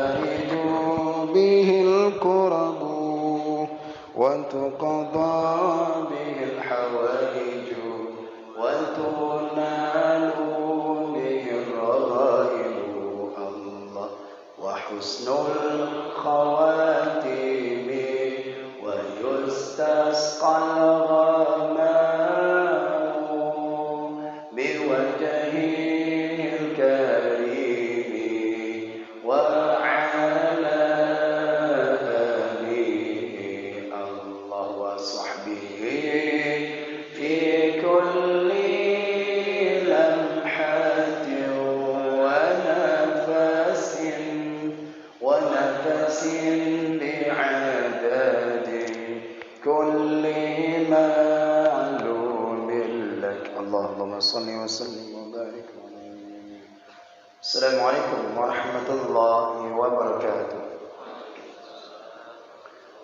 تنفرج به الكرب وتقضى به الحوائج وتنال به الرغائب الله وحسن الخواتيم ويستسقى الغمام بوجهه الكريم وعلى آله الله وصحبه في كل لمحة ونفس بعدد كل معلوم لك اللهم صل وسلم وبارك عليه. السلام عليكم ورحمة الله وبركاته.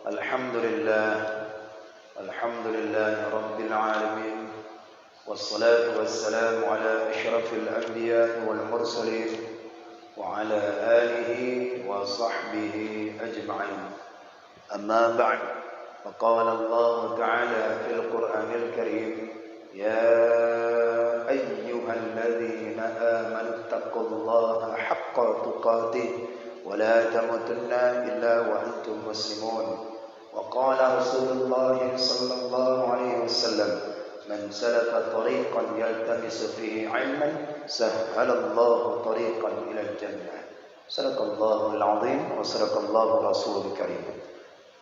الحمد لله رب العالمين والصلاة والسلام على أشرف الأنبياء والمرسلين وعلى آله وصحبه أجمعين. أما بعد، فقال الله تعالى في القرآن الكريم: يا أيها الذين آمنوا اتقوا الله حق تقاته ولا تموتن إلا وأنتم مسلمون. وقال رسول الله صلى الله عليه وسلم: من سلك طريقا يلتمس فيه علما سهل الله طريقا إلى الجنة. صدق الله العظيم وصدق الله رسوله الكريم.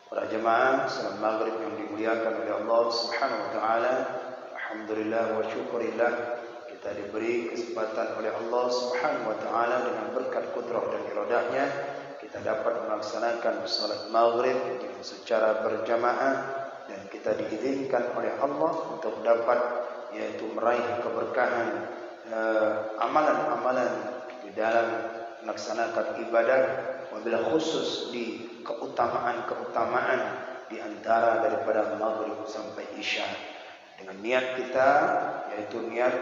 Para jemaah salat maghrib yang dimuliakan oleh Allah Subhanahu wa taala, alhamdulillah wa syukurillah kita diberi kesempatan oleh Allah Subhanahu wa taala dengan berkat kudrah dan iradahnya kita dapat melaksanakan salat maghrib secara berjamaah, dan kita diizinkan oleh Allah untuk dapat yaitu meraih keberkahan amalan-amalan di dalam melaksanakan ibadah, wabil khusus di keutamaan di antara daripada maghrib sampai isya, dengan niat kita yaitu niat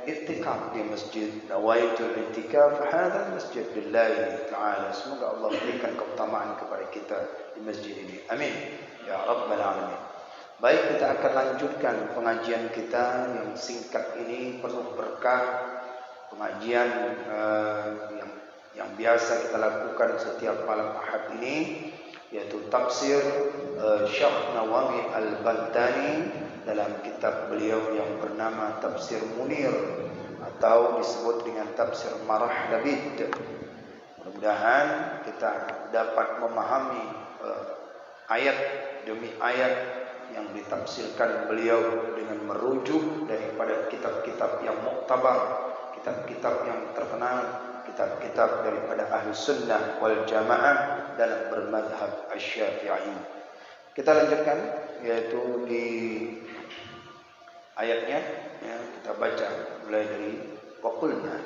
i'tikaf di masjid. Nawaitul i'tikaf hadha masjid lillahi ta'ala. Semoga Allah berikan keutamaan kepada kita di masjid ini, amin ya rabbal alamin. Baik, kita akan lanjutkan pengajian kita yang singkat ini penuh berkah, pengajian yang biasa kita lakukan setiap malam Ahad ini, yaitu tafsir Syekh Nawawi Al-Bantani dalam kitab beliau yang bernama Tafsir Munir atau disebut dengan Tafsir Marah Labid. Mudah-mudahan kita dapat memahami ayat demi ayat yang ditafsirkan beliau dengan merujuk daripada kitab-kitab yang muktabar, kitab-kitab yang terkenal, kitab-kitab daripada ahli sunnah wal jamaah dalam bermadhab asy-syafi'i. Kita lanjutkan yaitu di ayatnya, ya, kita baca mulai dari waqulna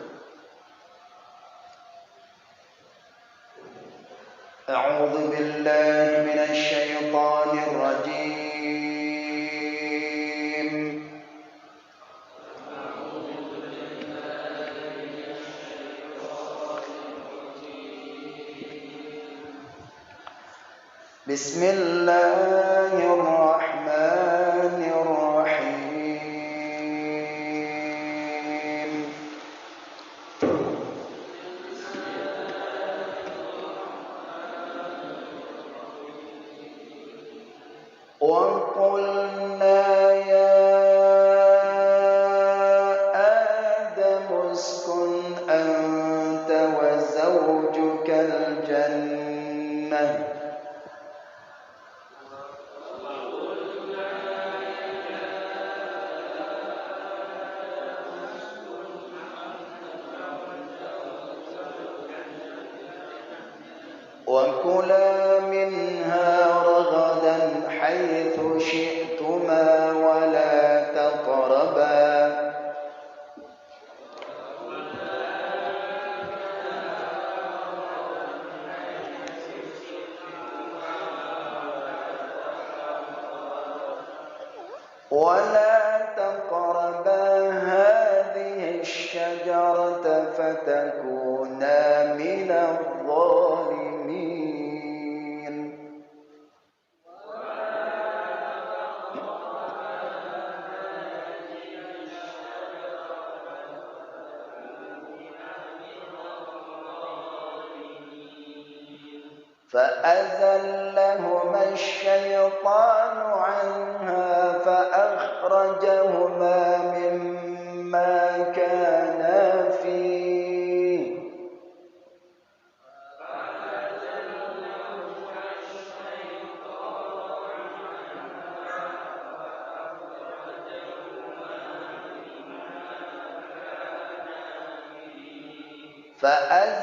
a'udzu billahi minasy syaithanir rajim. Bismillahirrahmanirrahim. Wa qulna ya Adam uskun anta wa zawjukal jannah وكلا منها رغدا حيث شئتما ولا تقربا هذه الشجرة فتكونا من الظالمين. فأزلهما الشيطان عنها فأخرجهما مما كانا فيه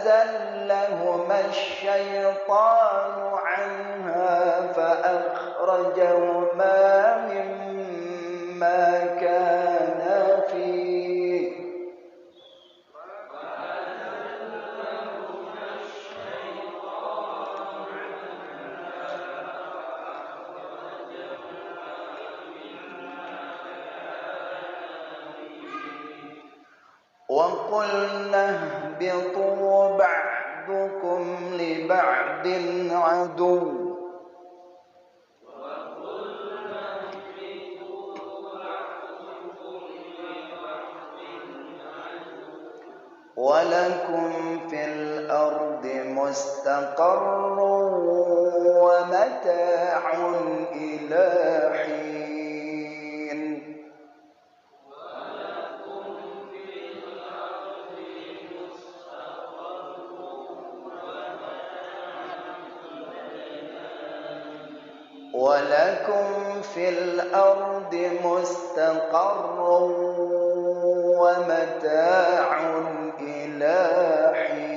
فأزلهما الشيطان عنها فأخرجهما مما كانا فيه وقلنا اهبطوا بعضكم لبعض عدو ولكم في الأرض مستقر ومتاع إلى حين ولكم في الأرض مستقر ومتاع إلى حين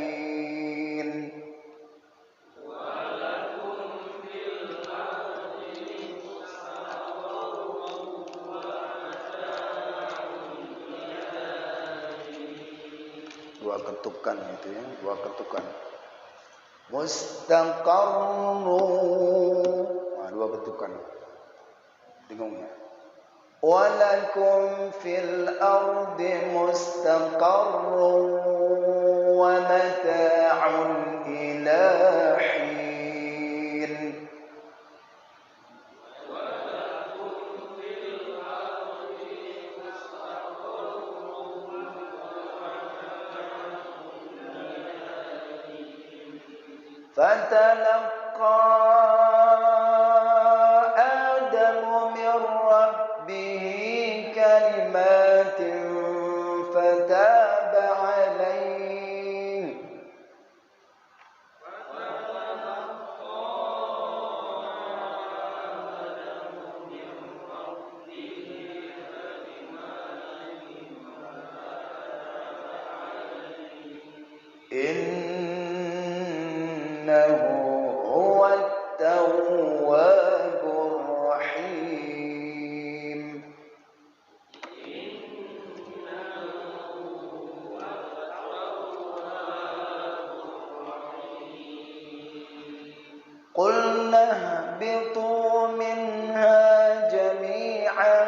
dua ketukan itu ya, dua ketukan mustaqarru, nah, dua ketukan bingung ya. Walakum fil ardi mustaqarrun wa mata'un ila hin. فتلقى آدم من ربه كلمات فتاب عليه إنه هو التواب الرحيم. قلنا اهبطوا منها جميعا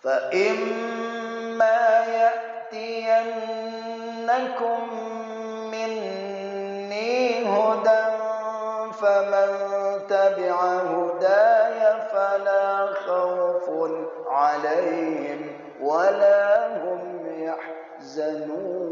فإما يأتينكم مني هدى فمن تبع هداي فلا خوف عليهم ولا هم يحزنون.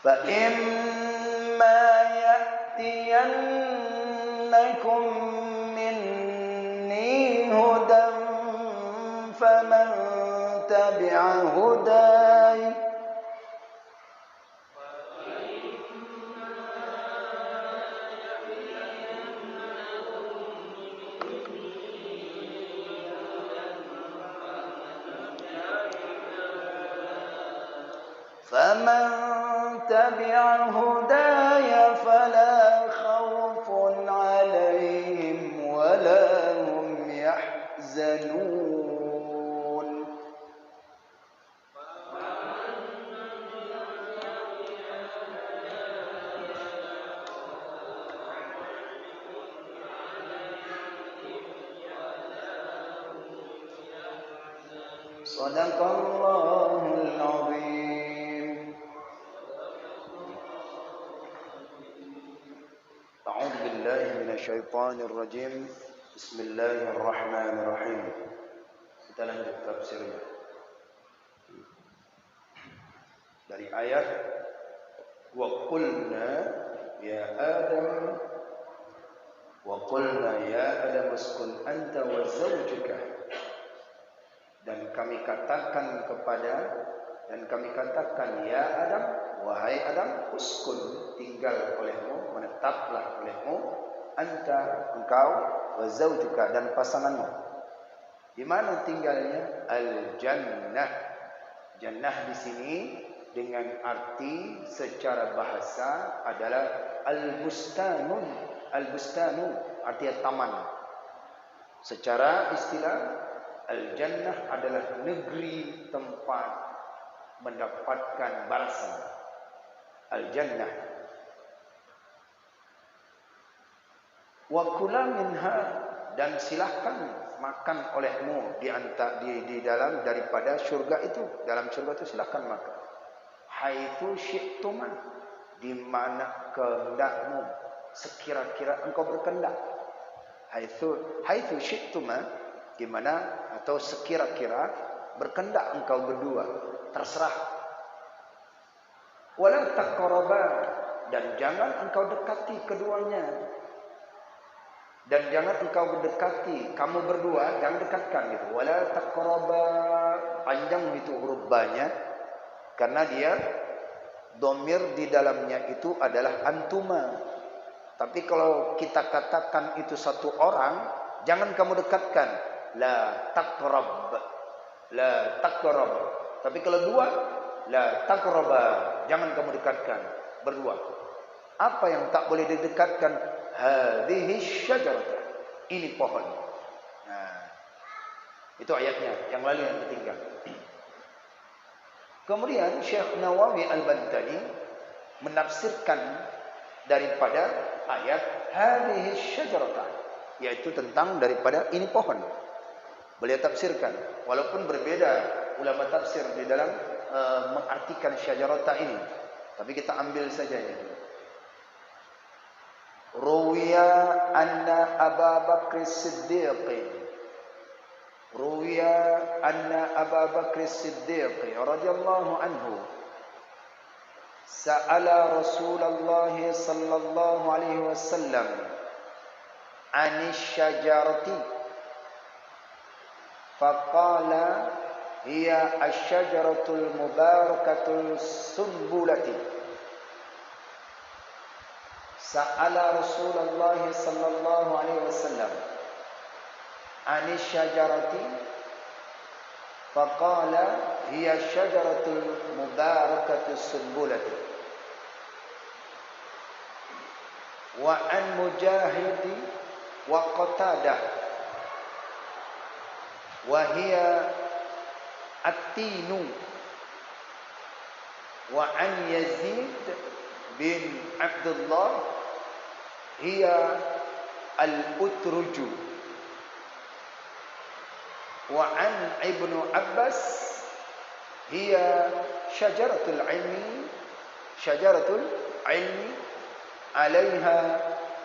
فإما يأتينكم مني هدى فمن تبع هداي اتبع هداي فلا خوف عليهم ولا هم يحزنون. Sadaqallahul azim. A'udzu billahi minasyaitonir rajim. Bismillahirrahmanirrahim. Kita lanjut tafsirnya. Dari ayat wa qulna ya Adam uskun anta wa zawjuka, dan kami katakan ya Adam, wahai Adam, uskun, tinggal olehmu, menetaplah olehmu, anta, engkau, wa zawjuka, dan pasanganmu. Di mana tinggalnya? Al-jannah. Jannah di sini dengan arti secara bahasa adalah al-bustanun. Al-bustanu artinya taman. Secara istilah, al-jannah adalah negeri tempat mendapatkan balasan. Al-jannah. Wa kula minha, dan silahkan makan olehmu di dalam daripada syurga itu. Dalam syurga itu silahkan makan. Haitsu syi'tuma, di mana kehendakmu, sekira-kira engkau berkehendak. Haitsu syi'tuma, di mana atau sekira-kira berkehendak engkau berdua, terserah. Wala taqraba, dan jangan engkau dekati keduanya. Dan jangan engkau mendekati, kamu berdua jangan dekatkan gitu. Wala taqraba, panjang itu huruf ba-nya karena dia dhamir di dalamnya itu adalah antuma. Tapi kalau kita katakan itu satu orang, jangan kamu dekatkan. La taqrab. La taqrab. Tapi kalau dua, la taqraba, jangan kamu dekatkan berdua. Apa yang tak boleh didekatkan? Hadhihi syajarah, ini pohon. Nah, itu ayatnya, yang lalu yang tertinggal. Kemudian Syekh Nawawi Al-Bantani menafsirkan daripada ayat hadhihi syajarah, yaitu tentang daripada ini pohon. Beliau tafsirkan, walaupun berbeda ulama tafsir di dalam mengartikan syajarah ini, tapi kita ambil saja ya. Ruwiya anna Abu Bakr Siddiq radhiyallahu anhu sa'ala Rasulullah sallallahu alaihi wasallam 'ani syajarati faqala hiya asy-syajaratul mubarakatul sunbulati. Sa'ala Rasulullah sallallahu alaihi wasallam 'ani syajarati faqala hiya syajaratul mubarakatus sunbulati. Wa an Mujahid wa Qatadah wa hiya at-tinu wa an Yazid bin Abdullah hiya al-utruju wa an Ibnu Abbas hiya syajaratul ilmi alaiha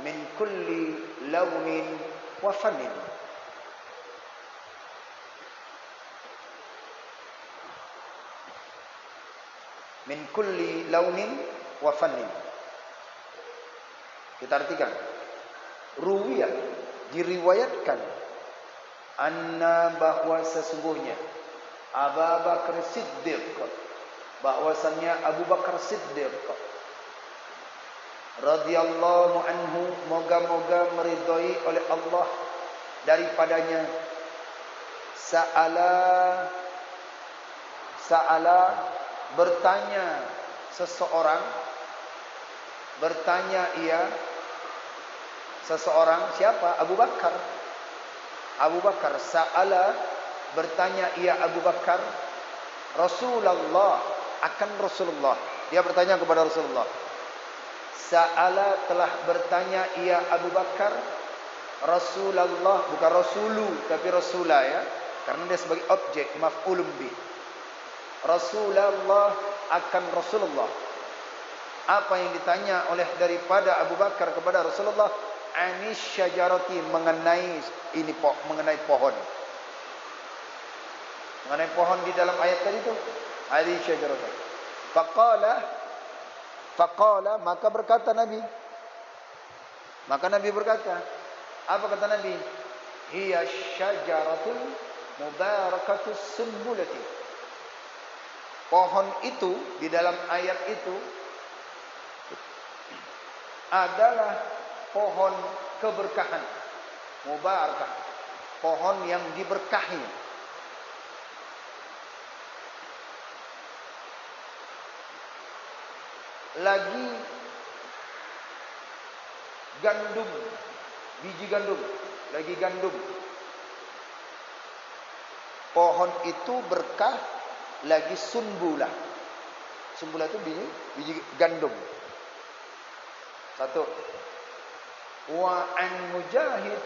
min kulli launin wa fannin. Min kulli launin wa fannin. Kita artikan, ruwiyah, diriwayatkan, anna, bahwa sesungguhnya Abu Bakar Siddiq, bahwasannya Abu Bakar Siddiq radhiyallahu anhu, moga-moga meridhai oleh Allah daripadanya, sa'ala bertanya seseorang bertanya seseorang, siapa? Abu Bakar. Abu Bakar sa'ala, bertanya Abu Bakar Rasulullah, akan Rasulullah. Dia bertanya kepada Rasulullah. Sa'ala, telah bertanya Abu Bakar Rasulullah, bukan Rasulu tapi Rasulah ya, karena dia sebagai objek maf'ulun bih. Rasulullah, akan Rasulullah. Apa yang ditanya oleh daripada Abu Bakar kepada Rasulullah? Anis syajarati, mengenai mengenai pohon. Mengenai pohon di dalam ayat tadi itu. Anis syajarati. Faqala, maka berkata Nabi. Maka Nabi berkata, apa kata Nabi? Hiya syajaratul mubarakatus sunbulati. Pohon itu di dalam ayat itu adalah pohon keberkahan, mubarakah, pohon yang diberkahi. Lagi gandum, biji gandum, lagi gandum. Pohon itu berkah, lagi sunbulah. Sunbulah itu biji gandum. Satu. Wa an Mujahid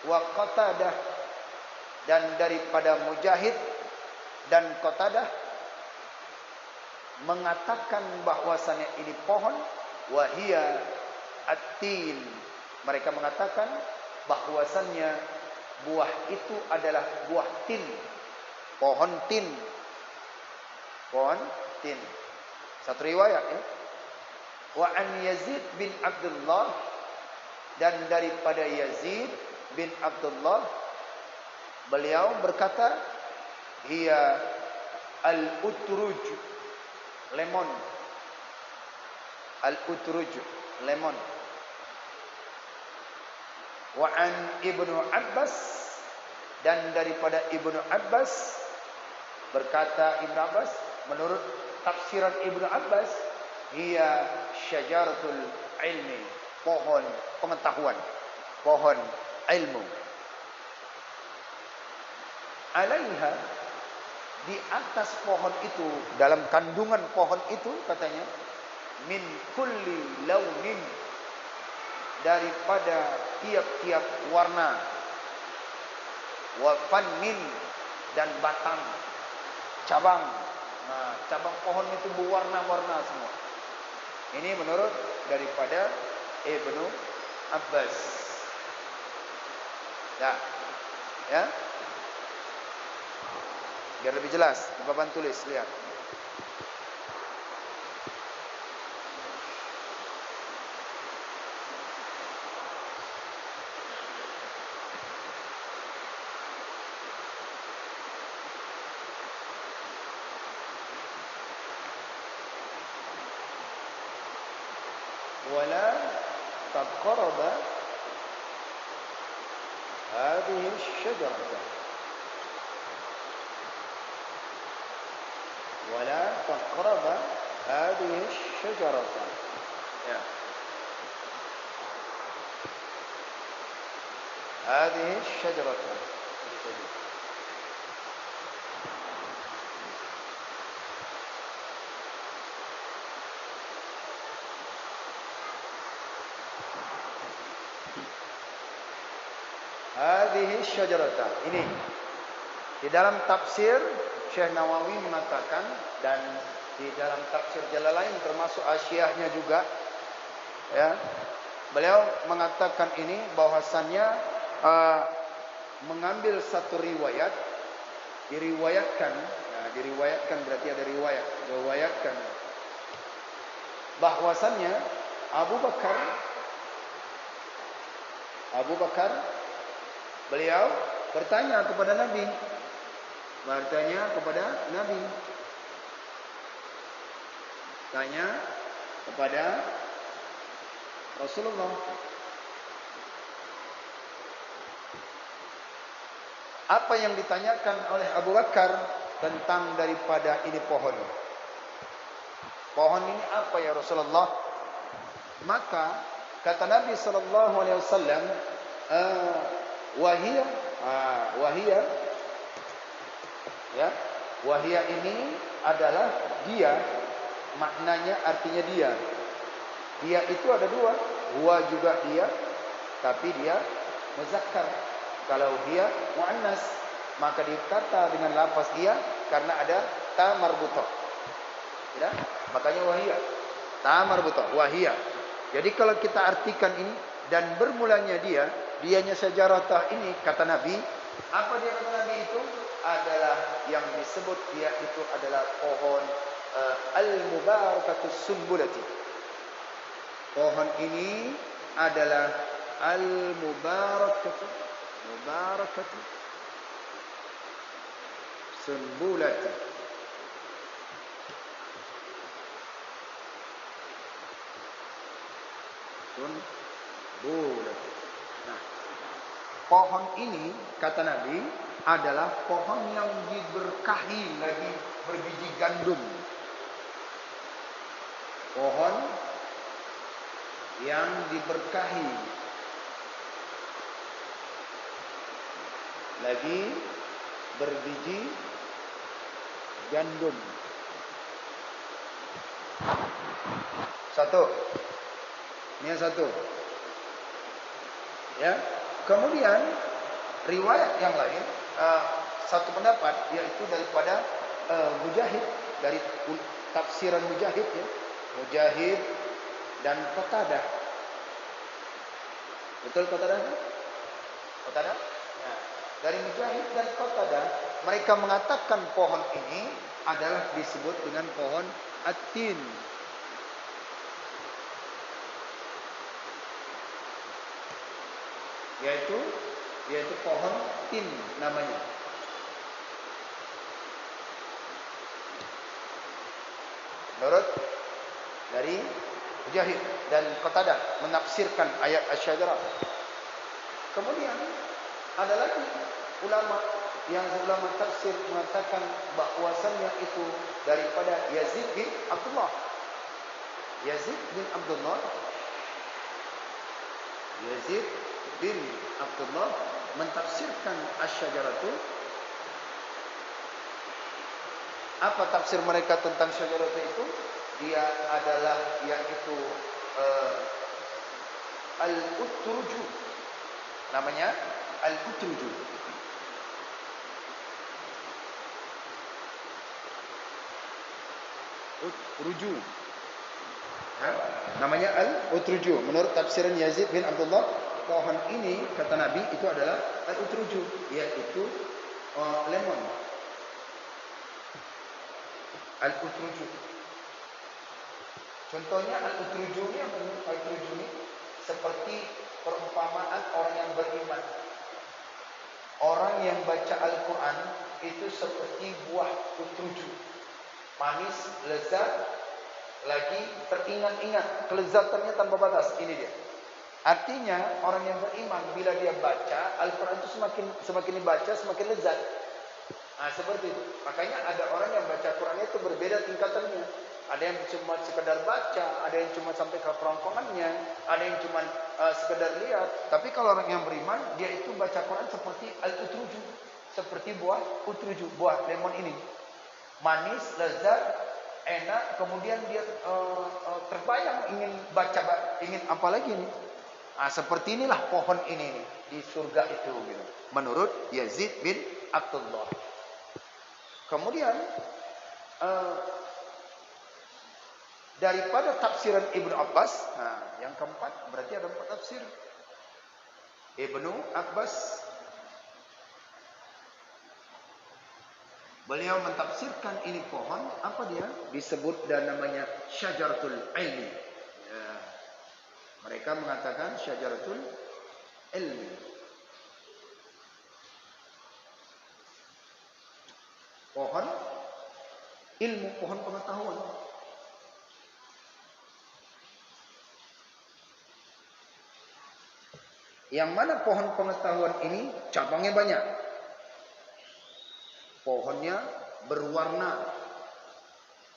wa Qatadah, dan daripada Mujahid dan Qatadah mengatakan bahwasannya ini pohon, wahia at-tin. Mereka mengatakan bahwasannya buah itu adalah buah tin, pohon tin. Pohon tin. Satu riwayat ya. Wa an Yazid bin Abdullah, dan daripada Yazid bin Abdullah, beliau berkata, hiya al-utruj, lemon. Al-utruj, lemon. Wa an Ibnu Abbas, dan daripada Ibnu Abbas berkata, Ibnu Abbas, menurut tafsiran Ibnu Abbas, hiya syajaratul ilmi, pohon pengetahuan, pohon ilmu. Alaiha, di atas pohon itu, dalam kandungan pohon itu katanya, min kulli launin, daripada tiap-tiap warna, wa fannin, dan batang, cabang. Nah, cabang pohon itu berwarna-warna semua. Ini menurut daripada Ibnu Abbas. Ya. Biar lebih jelas, di papan tulis, lihat. Wala taqraba hadhihi asy-syajarah. Wala taqraba hadhihi asy-syajarah. Ya. Hadhihi asy-syajarah. Hadhihi syajarata. Ini di dalam tafsir Syekh Nawawi mengatakan, dan di dalam tafsir Jalalain termasuk Asyiyahnya juga ya, beliau mengatakan ini bahwasannya mengambil satu riwayat, diriwayatkan berarti ada riwayatkan bahwasannya Abu Bakar beliau bertanya kepada Nabi. Tanya kepada Rasulullah. Apa yang ditanyakan oleh Abu Bakar tentang daripada ini pohon? Pohon ini apa ya Rasulullah? Maka kata Nabi sallallahu alaihi wasallam, wahia, wahia, ya, wahia ini adalah dia, maknanya artinya dia. Dia itu ada dua, huwa juga dia, tapi dia muzakkar. Kalau dia muannas, maka dikata dengan lafaz dia karena ada ta marbutah. Ya, makanya wahia, ta marbutah, wahia. Jadi kalau kita artikan ini dan bermulanya dia, dianya sajaratah ini kata Nabi, apa dia kata Nabi itu? Adalah yang disebut dia itu adalah pohon al-mubarakatus sunbulati. Pohon ini adalah al-mubarakatu sunbulati. Sunbulati. Nah, pohon ini kata Nabi adalah pohon yang diberkahi lagi berbiji gandum. Pohon yang diberkahi lagi berbiji gandum. Satu. Ini yang satu. Ya. Kemudian riwayat yang lain, satu pendapat yaitu daripada Mujahid, dari tafsiran Mujahid ya. Mujahid dan Qatadah. Betul Qatadah? Qatadah? Nah, dari Mujahid dan Qatadah, mereka mengatakan pohon ini adalah disebut dengan pohon at-tin. Yaitu pohon tin namanya. Menurut dari Mujahid dan Qatadah menafsirkan ayat asy-syajarah. Kemudian ada lagi ulama tafsir mengatakan bahwasannya itu daripada Yazid bin Abdullah. Yazid bin Abdullah mentafsirkan asy-syajaratu. Apa tafsir mereka tentang syajaratu itu? Dia adalah yaitu al-utruju. Namanya al-utruju. Utruju. Namanya al-utruju. Menurut tafsiran Yazid bin Abdullah, pohon ini kata Nabi itu adalah al-utruju, yaitu lemon. Al-utruju. Contohnya al-utruju ini, al-utruju ini seperti perumpamaan orang yang beriman. Orang yang baca Al-Quran itu seperti buah utruju, manis, lezat, lagi teringat-ingat, kelezatannya tanpa batas. Ini dia. Artinya orang yang beriman bila dia baca Al-Quran itu semakin dibaca semakin lezat. Nah, seperti itu. Makanya ada orang yang baca Quran itu berbeda tingkatannya. Ada yang cuma sekedar baca, ada yang cuma sampai ke kerongkongannya, ada yang cuma sekedar lihat. Tapi kalau orang yang beriman, dia itu baca Quran seperti al-utruju, seperti buah utruju, buah lemon ini. Manis, lezat, enak, kemudian dia terbayang ingin baca, ingin apa lagi nih? Nah, seperti inilah pohon ini nih, di surga itu gitu. Menurut Yazid bin Abdullah. Kemudian daripada tafsiran Ibnu Abbas, nah yang keempat berarti ada 4 tafsir. Ibnu Abbas beliau mentafsirkan ini pohon, apa dia? Disebut dan namanya syajaratul ilmi. Ya. Mereka mengatakan syajaratul ilmi. Pohon ilmu, pohon pengetahuan. Yang mana pohon pengetahuan ini cabangnya banyak. Pohonnya berwarna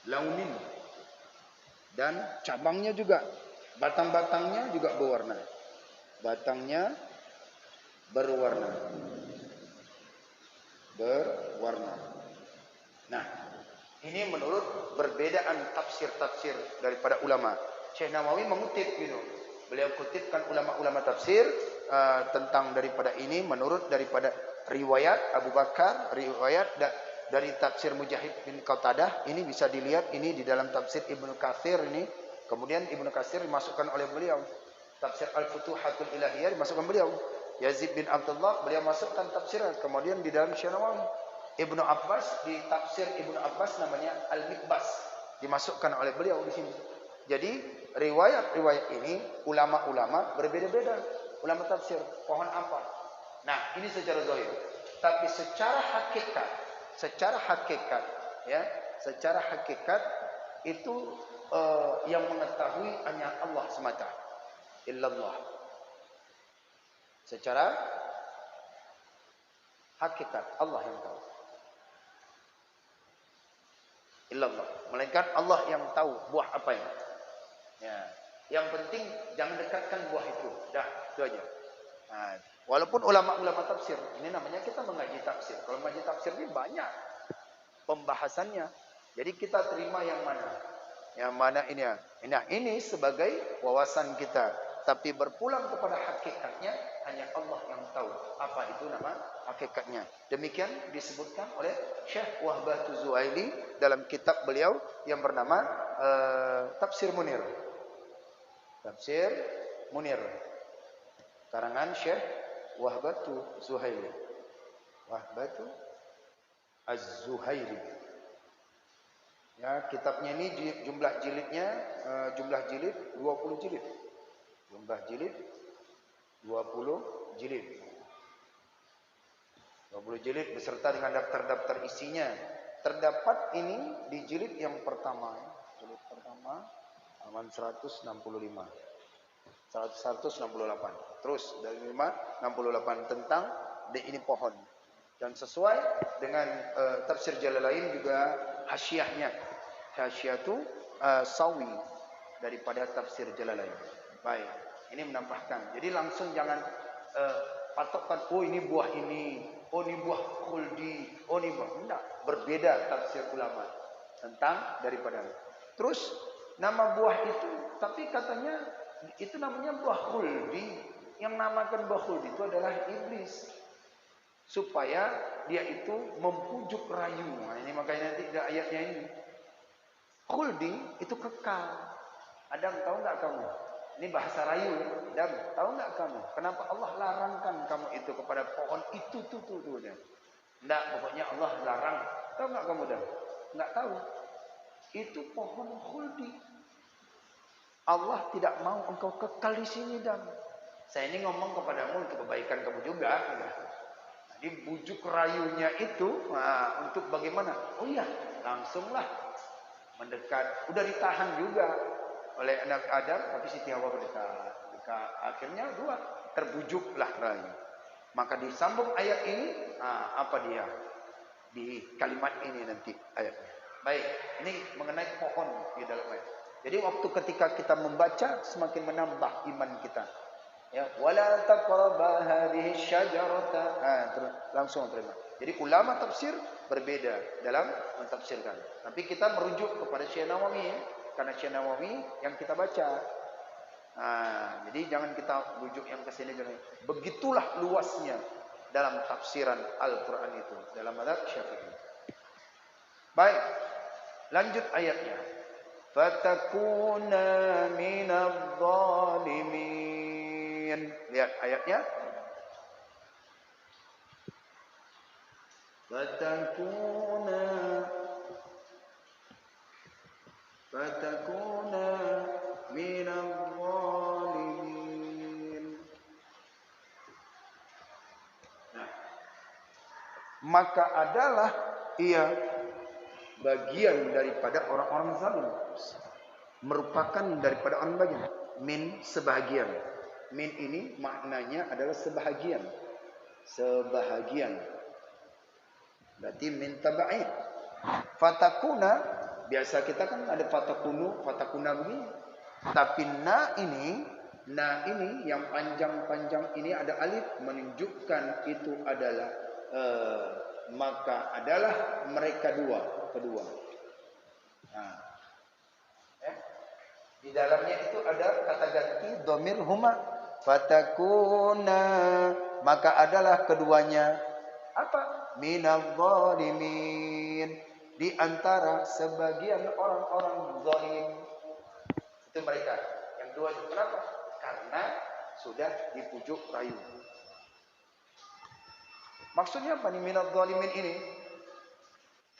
launin. Dan cabangnya juga, batang-batangnya juga berwarna. Batangnya berwarna. Nah, ini menurut perbedaan tafsir-tafsir daripada ulama. Syekh Nawawi mengutip gitu. Beliau kutipkan ulama-ulama tafsir tentang daripada ini menurut daripada riwayat Abu Bakar, riwayat dari tafsir Mujahid bin Qatadah. Ini bisa dilihat ini di dalam tafsir Ibnu Katsir ini. Kemudian Ibnu Katsir dimasukkan oleh beliau. Tafsir Al-Futuhatul Ilahiyah dimasukkan beliau. Yazid bin Abdullah beliau masukkan tafsirnya. Kemudian di dalam Syekh Nawawi. Ibnu Abbas, di tafsir Ibnu Abbas namanya Al-Mikbas, dimasukkan oleh beliau di sini. Jadi riwayat-riwayat ini ulama-ulama berbeda-beda. Ulama tafsir pohon apa? Nah, ini secara zahir. Tapi secara hakikat ya, secara hakikat itu yang mengetahui hanya Allah semata. Illallah. Secara hakikat Allah yang tahu. Illallah, melainkan Allah yang tahu buah apa ini. Ya, yang penting jangan dekatkan buah itu. Dah, itu aja. Nah, walaupun ulama-ulama tafsir, ini namanya kita mengaji tafsir. Kalau mengaji tafsir ini banyak pembahasannya. Jadi kita terima yang mana? Yang mana ini ya? Nah, ini sebagai wawasan kita. Tapi berpulang kepada hakikatnya hanya Allah yang tahu apa itu nama hakikatnya. Demikian disebutkan oleh Syekh Wahbah Zuhaili dalam kitab beliau yang bernama Tafsir Munir. Tafsir Munir. Karangan Syekh Wahbah Zuhaili. Wahbah Az-Zuhaili. Ya, kitabnya ini jumlah jilidnya jumlah jilid 20 jilid. Jumlah jilid 20 jilid. 20 jilid beserta dengan daftar-daftar isinya. Terdapat ini di jilid yang pertama. Jilid pertama halaman 165. 168. Terus dari 568 tentang ini pohon. Dan sesuai dengan tafsir Jalalain juga hasyiahnya. Hasyiah itu sawi daripada tafsir Jalalain. Baik, ini menambahkan. Jadi langsung jangan patokkan, oh ini buah ini, oh ini buah khuldi, oh ini buah. Tidak, berbeda tafsir ulama tentang daripada. Terus nama buah itu, tapi katanya itu namanya buah khuldi. Yang namakan buah khuldi itu adalah iblis. Supaya dia itu mempujuk rayu. Nah, ini makanya nanti ada ayatnya ini. Khuldi itu kekal. Adam, tahu enggak kamu? Ini bahasa rayu. Adam, tahu enggak kamu? Kenapa Allah larangkan kamu itu kepada pohon itu tuh. Enggak, pokoknya Allah larang. Tahu enggak kamu, Adam? Enggak tahu. Itu pohon khuldi. Allah tidak mau engkau kekal di sini, Adam. Saya ini ngomong kepadamu untuk kebaikan kamu juga. Jadi bujuk rayunya itu untuk bagaimana? Oh iya, langsunglah mendekat. Udah ditahan juga oleh anak Adam, tapi Siti Hawa berdekat. Akhirnya dua terbujuklah rayu. Maka disambung ayat ini, apa dia? Di kalimat ini nanti ayatnya. Baik, ini mengenai pohon di dalam ayat. Jadi waktu ketika kita membaca semakin menambah iman kita. Ya, wala taqrabu hadhihi syajarata. Terus langsung terima. Jadi ulama tafsir berbeda dalam mentafsirkan. Tapi kita merujuk kepada Syekh Nawawi ya. Karena Syekh Nawawi yang kita baca. Jadi jangan kita rujuk yang ke sini. Begitulah luasnya dalam tafsiran Al-Qur'an itu dalam mazhab Syafi'i. Baik. Lanjut ayatnya. Fatakuna minadh dhalimin. Lihat ayatnya. Fatakuna minadh dhalimin. Nah, maka adalah ia bagian daripada orang-orang zalim. Merupakan daripada orang bagian. Min sebahagian. Min ini maknanya adalah sebahagian. Sebahagian. Berarti min taba'id. Fatakuna biasa kita kan ada fatakuna begini. Tapi na ini yang panjang-panjang ini ada alif menunjukkan itu adalah maka adalah mereka kedua. Nah, di dalamnya itu ada kata ganti dhamir huma fatakuna, maka adalah keduanya apa? Minadh dhalimin, di antara sebagian orang-orang zalim. Itu mereka yang dua itu. Kenapa? Karena sudah dipujuk rayu. Maksudnya apa nih minadh dhalimin ini?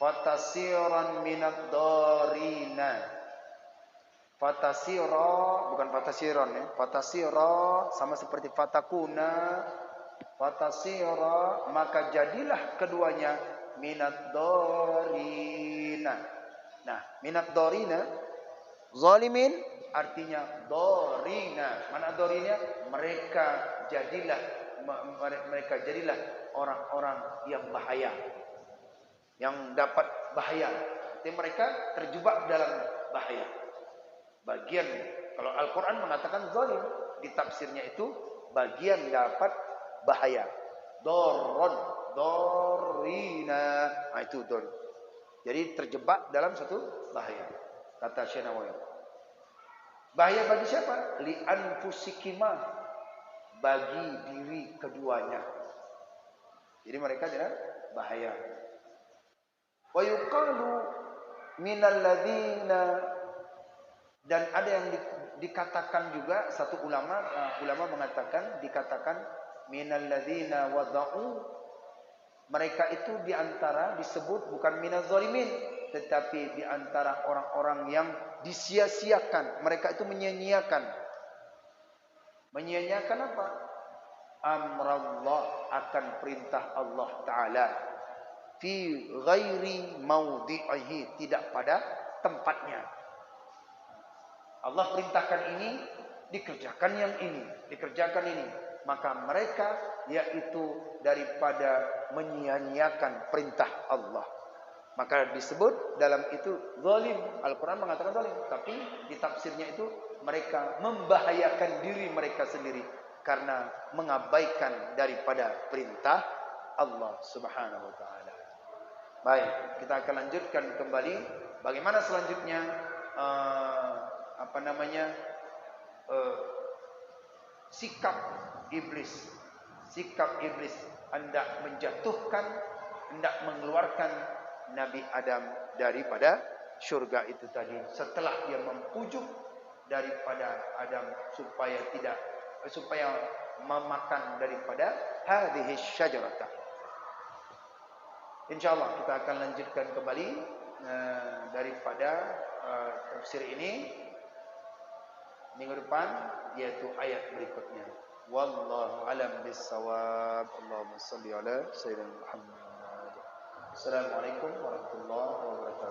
Fatasiran minadh dharina. Fatasira, bukan fatasiron ya. Fatasira sama seperti fatakuna. Fatasira, maka jadilah keduanya minadh dharina. Nah, minadh dharina zalimin artinya dharina. Mana dharina? Mereka jadilah orang-orang yang bahaya, yang dapat bahaya. Jadi mereka terjebak dalam bahaya. Bagian, kalau Al-Quran mengatakan zalim, di tafsirnya itu bagian dapat bahaya. Dorrina, nah itu dor. Jadi terjebak dalam satu bahaya. Kata Syekh Nawawi. Bahaya bagi siapa? Li anfusikima, bagi diri keduanya. Jadi mereka tidak bahaya. Wa yuqalu minal ladzina, dan ada yang dikatakan juga, satu ulama mengatakan, dikatakan minal ladzina wada'u, mereka itu diantara disebut bukan minaz zalimin, tetapi diantara orang-orang yang disia-siakan. Mereka itu menyia-nyiakan apa? Amrallah, akan perintah Allah Ta'ala, fi ghairi maudhi'ihi, tidak pada tempatnya. Allah perintahkan ini, dikerjakan yang ini, dikerjakan ini. Maka mereka yaitu daripada menyia-nyiakan perintah Allah, maka disebut dalam itu zalim. Al-Quran mengatakan zalim, tapi di tafsirnya itu mereka membahayakan diri mereka sendiri karena mengabaikan daripada perintah Allah Subhanahu wa taala. Baik, kita akan lanjutkan kembali bagaimana selanjutnya sikap iblis hendak menjatuhkan, hendak mengeluarkan Nabi Adam daripada syurga itu tadi, setelah dia mempujuk daripada Adam supaya memakan daripada hadhihi syajarah. Insyaallah kita akan lanjutkan kembali daripada tafsir ini minggu depan, yaitu ayat berikutnya. Wallahu alam bissawab. Allahumma shalli ala sayyidina Muhammad. Assalamualaikum warahmatullahi wabarakatuh.